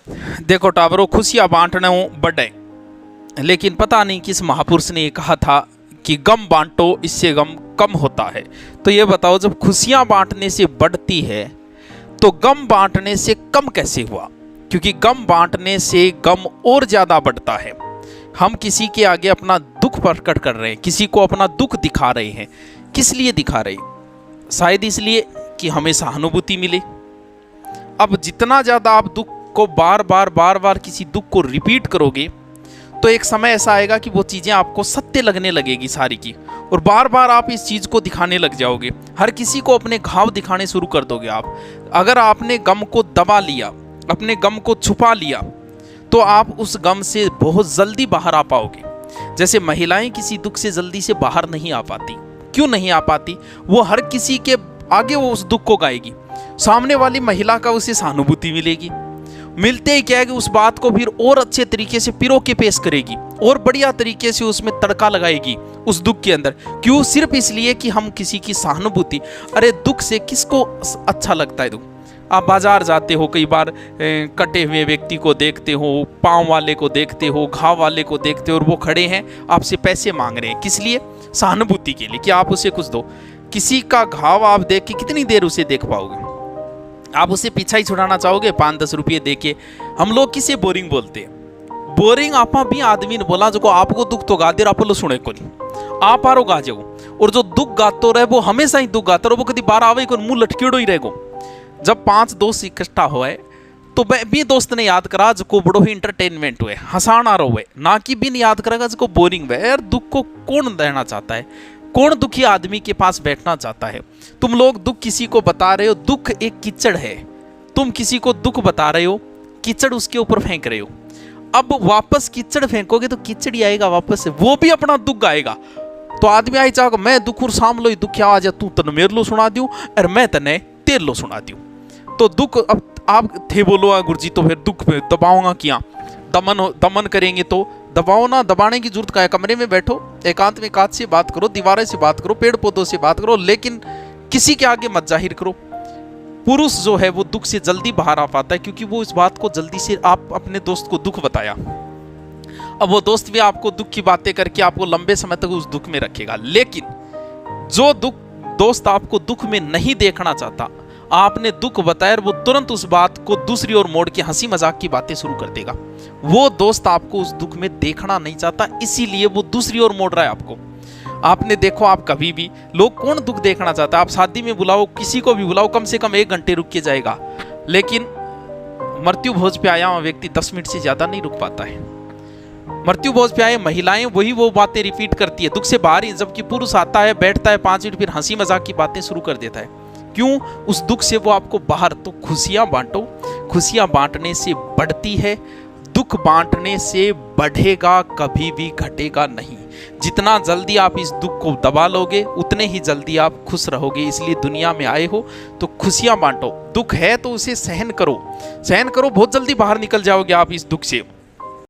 देखो टावरों, खुशियां बांटना बड़े, लेकिन पता नहीं किस महापुरुष ने ये कहा था कि गम बांटो इससे गम कम होता है। तो ये बताओ, जब खुशियां बांटने से बढ़ती है तो गम बांटने से कम कैसे हुआ? क्योंकि गम बांटने से गम और ज्यादा बढ़ता है। हम किसी के आगे अपना दुख प्रकट कर रहे हैं, किसी को अपना दुख दिखा रहे हैं। किस लिए दिखा रहे हैं? शायद इसलिए कि हमें सहानुभूति मिले। अब जितना ज्यादा आप दुख को बार बार किसी दुख को रिपीट करोगे तो एक समय ऐसा आएगा कि वो चीजें आपको सत्य लगने लगेगी सारी की, और बार बार आप इस चीज को दिखाने लग जाओगे। हर किसी को अपने घाव दिखाने शुरू कर दोगे आप। अगर आपने गम को दबा लिया, अपने गम को छुपा लिया, तो आप उस गम से बहुत जल्दी बाहर आ पाओगे। जैसे महिलाएं किसी दुख से जल्दी से बाहर नहीं आ पाती। क्यों नहीं आ पाती? वो हर किसी के आगे वो उस दुख को गाएगी, सामने वाली महिला का उसे सहानुभूति मिलेगी। मिलते ही क्या है कि उस बात को फिर और अच्छे तरीके से पिरो के पेश करेगी और बढ़िया तरीके से उसमें तड़का लगाएगी उस दुख के अंदर। क्यों? सिर्फ इसलिए कि हम किसी की सहानुभूति। अरे दुख से किसको अच्छा लगता है? दुख, आप बाजार जाते हो, कई बार कटे हुए व्यक्ति को देखते हो, पाँव वाले को देखते हो, घाव वाले को देखते हो, और वो खड़े हैं आपसे पैसे मांग रहे हैं। किस लिए? सहानुभूति के लिए, कि आप उसे कुछ दो। किसी का घाव आप देख के कितनी देर उसे देख पाओगे? आप उसे पीछा ही छुड़ाना चाहोगे 5-10 रुपये देके। हम लोग किसे बोरिंग बोलते हैं? बोरिंग आपा भी आदमी ने बोला जो आपको दुख तो गा दे, आप लो सुने को नहीं, आप आरो गा जाओ। और जो दुख गातो रहे वो हमेशा ही दुख गाता रहो, वो कभी बाहर आवे को मुंह लटकेड़ो ही रहेगो। जब 5 दोस्त इकट्ठा हुए तो भी दोस्त ने याद करा जो बड़ो ही इंटरटेनमेंट हुए, हंसाना रहो, ना कि बिन याद करेगा जो बोरिंग हुए। यार दुख को कौन देना चाहता है? कौन दुखी आदमी के पास बैठना चाहता है? तुम लोग दुख किसी को बता रहे हो, दुख एक कीचड़ है। तुम किसी को दुख बता रहे हो, कीचड़ उसके ऊपर फेंक रहे हो। अब वापस कीचड़ फेंकोगे तो कीचड़ ही आएगा वापस से, वो भी अपना दुख गाएगा। तो आदमी आई चाहोगे मैं दुख और साम लो दुख आ जा, तू तन मेरे लो सुना दूं और मैं तने तेरे लो सुना दूं। तो दुख, अब आप थे बोलो गुरुजी तो फिर दुख में दबाऊंगा क्या? दमन करेंगे तो दबाओ ना। दबाने की जरूरत क्या है? कमरे में बैठो, एकांत में कांच से बात करो, दीवारें से बात करो, पेड़ पौधों से बात करो, लेकिन किसी के आगे मत जाहिर करो। पुरुष जो है वो दुख से जल्दी बाहर आ पाता है, क्योंकि वो इस बात को जल्दी से, आप अपने दोस्त को दुख बताया, अब वो दोस्त भी आपको दुख की बातें करके आपको लंबे समय तक उस दुख में रखेगा। लेकिन जो दोस्त आपको दुख में नहीं देखना चाहता, आपने दुख बताया, वो तुरंत उस बात को दूसरी ओर मोड़ के हंसी मजाक की बातें शुरू कर देगा। वो दोस्त आपको उस दुख में देखना नहीं चाहता, इसीलिए वो दूसरी ओर मोड़ रहा है आपको। आपने देखो, आप कभी भी, लोग कौन दुख देखना चाहता है? आप शादी में बुलाओ, किसी को भी बुलाओ, कम से कम 1 घंटे रुक के जाएगा, लेकिन मृत्यु भोज पे आया हुआ व्यक्ति 10 मिनट से ज्यादा नहीं रुक पाता है। मृत्यु भोज पे आए महिलाएं वही वो बातें रिपीट करती है दुख से बाहर ही, जबकि पुरुष आता है, बैठता है 5 मिनट, फिर हंसी मजाक की बातें शुरू कर देता है। क्यों? उस दुख से वो आपको बाहर। तो खुशियां बांटो, खुशियां बांटने से बढ़ती है, दुख बांटने से बढ़ेगा, कभी भी घटेगा नहीं। जितना जल्दी आप इस दुख को दबा लोगे उतने ही जल्दी आप खुश रहोगे। इसलिए दुनिया में आए हो तो खुशियां बांटो। दुख है तो उसे सहन करो, सहन करो, बहुत जल्दी बाहर निकल जाओगे आप इस दुख से।